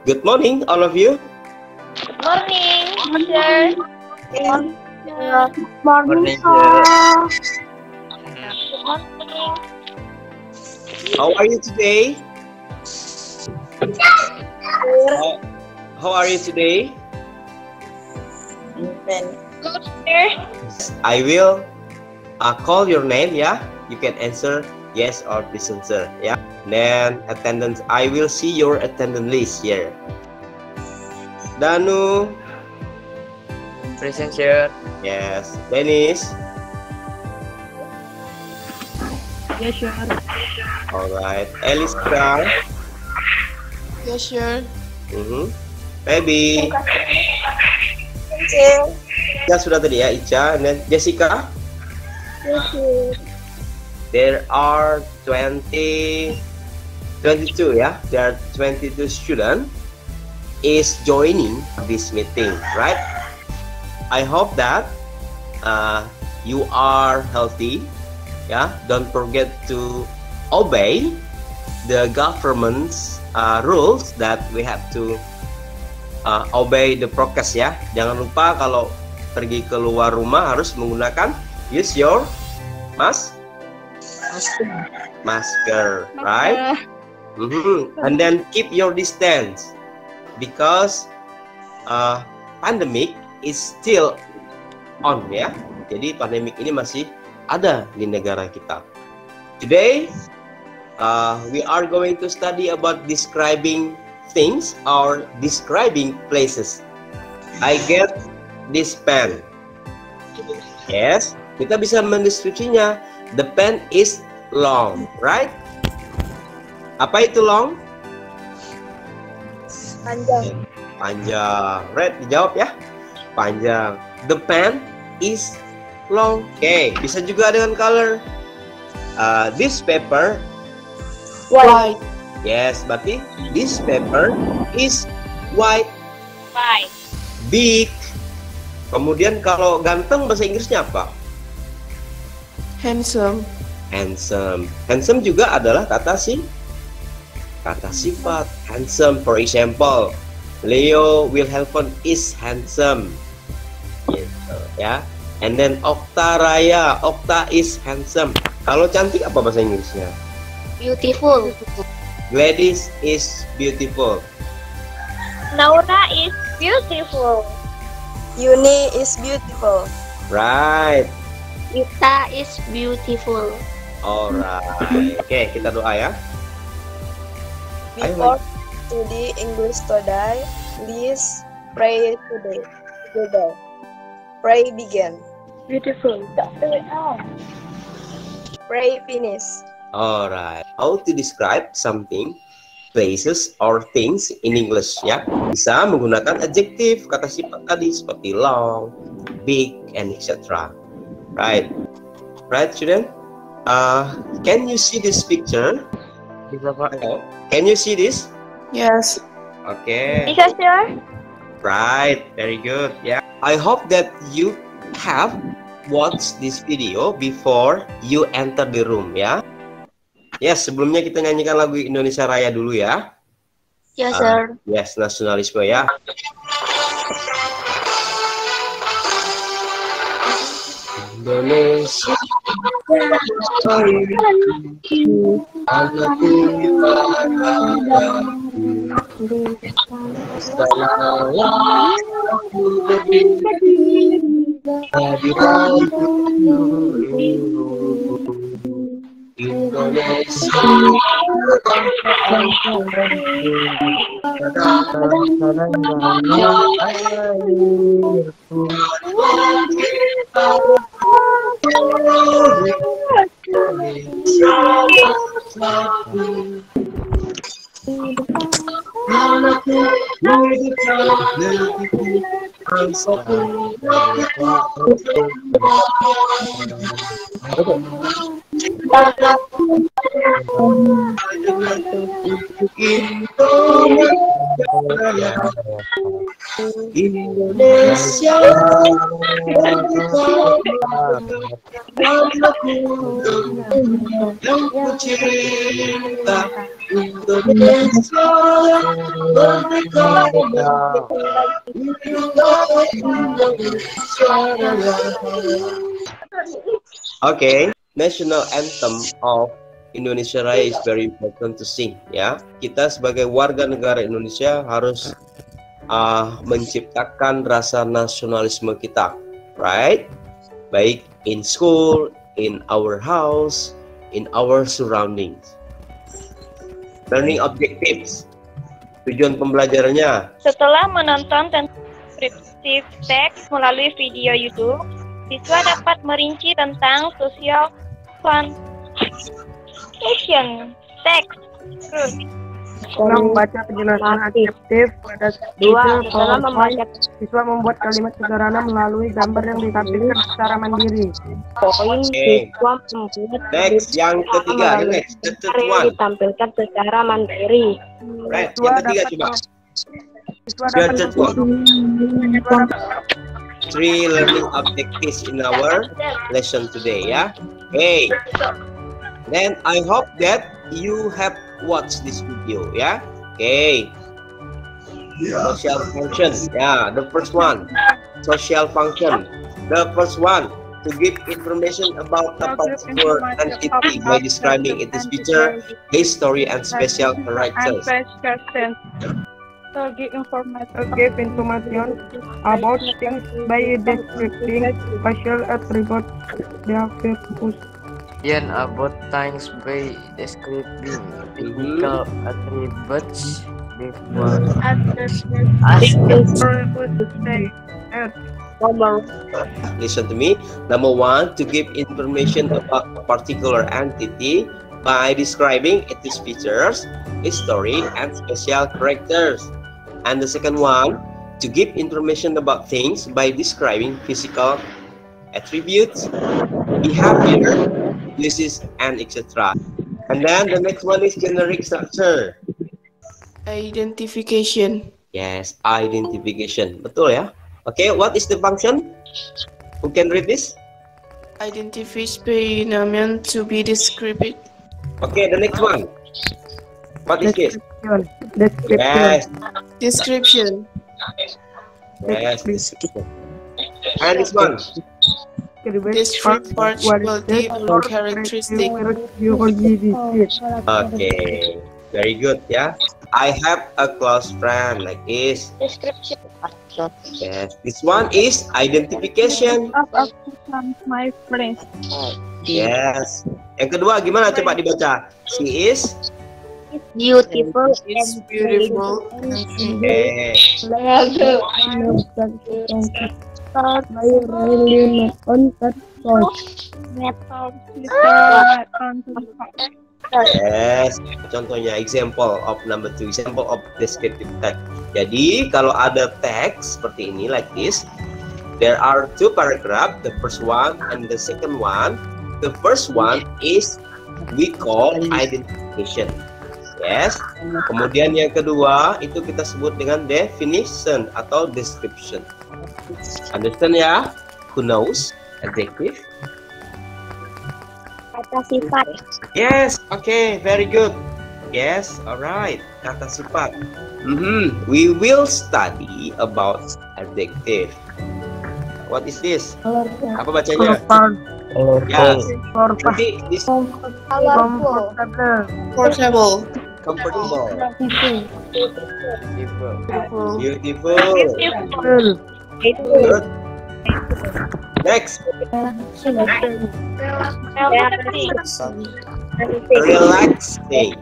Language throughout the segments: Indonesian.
Good morning, all of you. Good morning, teacher. Morning, sir. Good morning. How are you today? How are you today? Good, sir. I will call your name, yeah? You can answer yes or please answer, yeah? Then attendance, I will see your attendance list here. Danu. Present, sir. Yes. Dennis. Yes, sir. Alright. Eliska. Yes, sir. Baby. Ya sudah tadi ya, Ica. And then Jessica. Yes, sir. There are 22 ya. There are 22 students is joining this meeting, right? I hope that you are healthy. Yeah, don't forget to obey the government's rules that we have to obey the prokes ya. Jangan lupa kalau pergi keluar rumah harus menggunakan use your masker, right? And then keep your distance because pandemic is still on ya. Jadi pandemik ini masih ada di negara kita. Today we are going to study about describing things or describing places. I get this pen. Yes, kita bisa mendeskripsinya. The pen is long, right? Apa itu long? Panjang. Panjang. Red, dijawab ya. Panjang. The pen is long. Oke, bisa juga dengan color. This paper White. Yes, berarti this paper is white. White. Big. Kemudian kalau ganteng bahasa Inggrisnya apa? Handsome. Handsome. Handsome juga adalah kata sifat. Handsome, for example, Leo Wilhelmon is handsome. Gitu, ya. And then Okta Raya, Okta is handsome. Kalau cantik apa bahasa Inggrisnya? Beautiful. Gladys is beautiful. Laura is beautiful. Yuni is beautiful. Right. Ita is beautiful. Alright. Oke, kita doa ya. Before study English today, please pray today. Together. Pray begin. Beautiful. Pray finish. Alright. How to describe something, places or things in English ya? Bisa menggunakan adjective, kata sifat tadi seperti long, big, and etc. Right, student. Can you see this picture? Bisa, Pak. Can you see this? Yes. Okay. Bisa, sir. Right, very good. Yeah. I hope that you have watched this video before you enter the room ya. Yes, sebelumnya kita nyanyikan lagu Indonesia Raya dulu ya. Yes, sir. Yes, nasionalisme ya. Indonesia Indonesia yang ku cinta Indonesia merdeka, Indonesia Raya. Okay, national anthem of Indonesia Raya is very important to sing. Ya, kita sebagai warga negara Indonesia harus menciptakan rasa nasionalisme kita, right? Baik in school, in our house, in our surroundings. Learning objectives. Tujuan pembelajarannya. Setelah menonton descriptive text melalui video YouTube, siswa dapat merinci tentang social function text. Setelah membaca penjelasan adjektif pada siswa membuat kalimat sederhana melalui gambar yang ditampilkan secara mandiri. Next, yang ketiga, next, the third one. Ditampilkan secara mandiri. Right, yang ketiga coba. The third one. 3 learning objectives in our lesson today, ya. Okay. Then I hope that you have watched this video, ya. Okay. Social function, yeah. The first one, social function. The first one, to give information about a particular entity by describing its feature, history, and special characters. To give information about things by describing special attributes, their purpose. Yan about things by describing typical attributes before Listen to me. Number one, to give information about a particular entity by describing its features, history, and special characters. And the second one, to give information about things by describing physical attributes, behavior, uses, and etc. And then the next one is generic structure. Identification. Yes, identification. Betul ya? Okay, what is the function? Who can read this? Identifies phenomenon to be described. Okay, the next one. What is this? Description. Yes, Description. yes, description. And this one. Describe quality or characteristic. Okay, very good. Yeah, I have a close friend like this. Description. Yes, this one is identification. My friend. Yes. Yang kedua gimana? Coba dibaca. She is. Beautiful. It's beautiful. Okay. Yes. Contohnya example of number 2, example of descriptive text. Jadi kalau ada teks seperti ini like this, there are 2 paragraph, the first one and the second one. The first one is we call identification. Yes. Kemudian yang kedua itu kita sebut dengan definition atau description. Understand ya? Who knows? Adjective. Kata sifat. Yes. Okay. Very good. Yes. Alright. Kata sifat. We will study about adjective. What is this? Apa bacanya? Yes. Nanti this Portable. comfortable. people. Beautiful. Good. Next. Relaxing.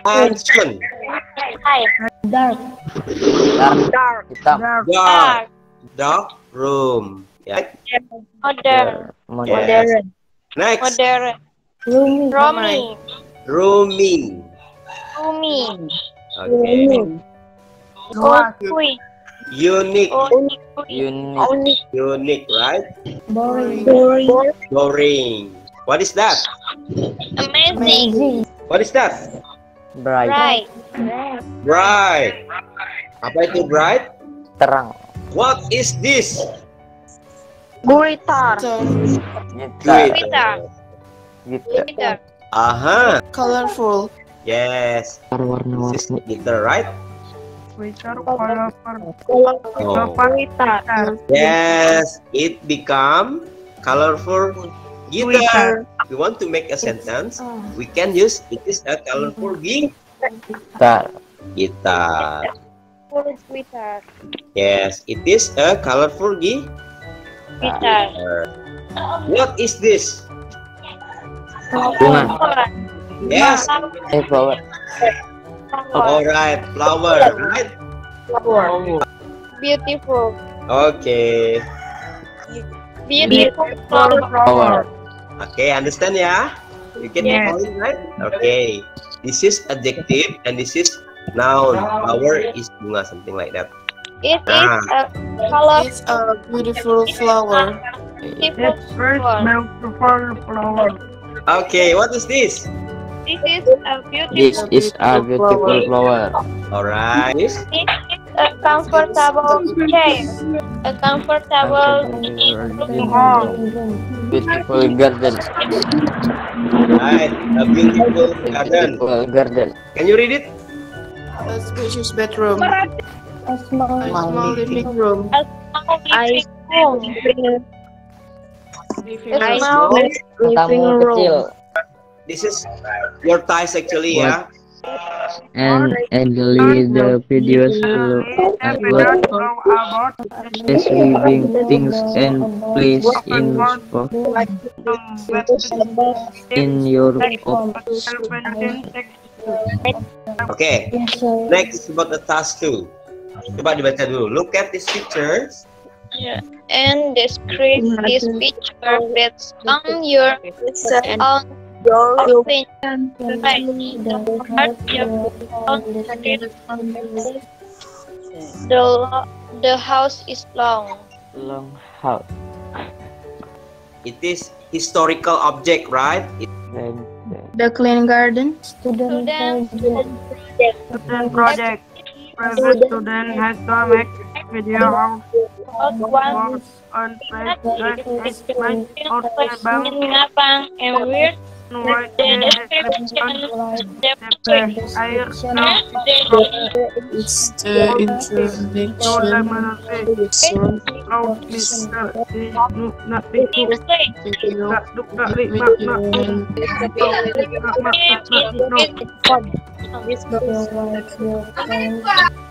Action. Dark. Hitam. Dark. Dark room. Yeah. Modern. Yes. Next. Modern. Roaming. Rooming. Roaming. Okay. Quick. Unique. Unique. Unique, right? Boring. Boring. What is that? Amazing. What is that? Bright. Bright. Bright. Apa itu bright? Terang. What is this? Guritar. Gitar. Gitar. Gitar. Guitar. Aha. Colorful. Yes. This is Warna-warni. guitar, right? Guitar colorful. Oh. Guitar. Yes. It become colorful guitar. We want to make a sentence. We can use it is a colorful Gitar. guitar. Full guitar. Yes, it is a colorful Guitar. What is this? Bunga. Flower. Yes. Flower. All right, flower, right? Beautiful. Okay. Beautiful Flower. flower. Okay, understand ya? You can Yes. call it, right? Okay. This is adjective and this is noun. Flower is bunga, something like that. It is a color. It's a beautiful flower. Beautiful It's first flower. beautiful flower. Okay, what is this? This is a This beautiful. is a beautiful flower. All right. This This is a comfortable chair. A comfortable Beautiful garden. right. A beautiful garden. Beautiful garden. Can you read it? A spacious bedroom. A small living room. A small living room. A small Tamu kecil. This is your ties actually, ya. And Adley the videos below about About is living things and place in spot in your Okay. Next about the task 2. Coba dibaca dulu. Look at these pictures. and describe this picture based on your own opinion. The house is long. long house. It is historical object, right? The clean garden. Student student project. Private student has to make video one works on project explain about Ngapang and weird why the description air It's the introduction.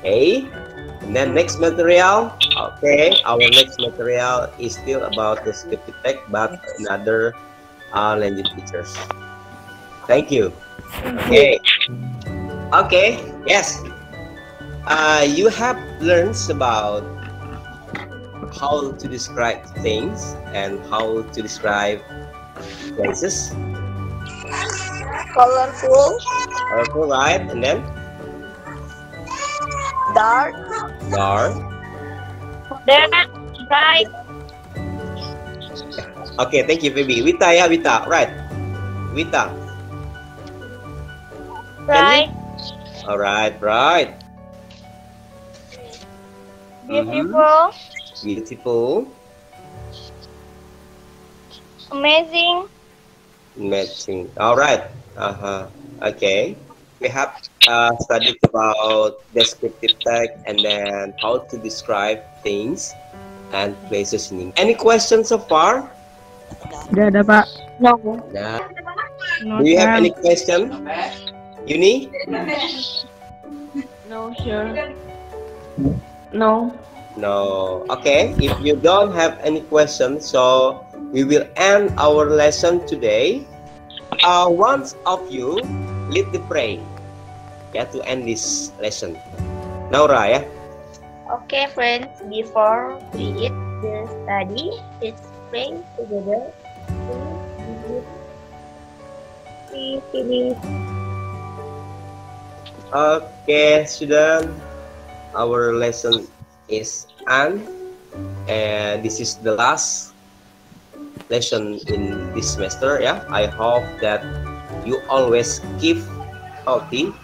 Okay. And then next material. Okay. Our next material is still about descriptive text, but another language features. Thank you. Okay. Okay. Yes. You have learned about how to describe things and how to describe places. Colorful, Colorful, right? And then dark, dark. bright, Okay, thank you, baby. Wita ya, Wita. Right. Wita. bright, All right, right. beautiful, Beautiful. amazing, Matching. All right. Okay. We have studied about descriptive text and then how to describe things and places in English. Any questions so far? Tidak ada, Pak. no, Nah. No, Do you have sir. any question? Uni? No, sure. No. No. Okay. If you don't have any questions, so we will end our lesson today. One of you lead the prayer, yeah, to end this lesson. Naura, ya. Okay, friends, before we eat the study, let's pray together. Okay, student, our lesson is end, and this is the last lesson in this semester. Yeah, I hope that you always keep healthy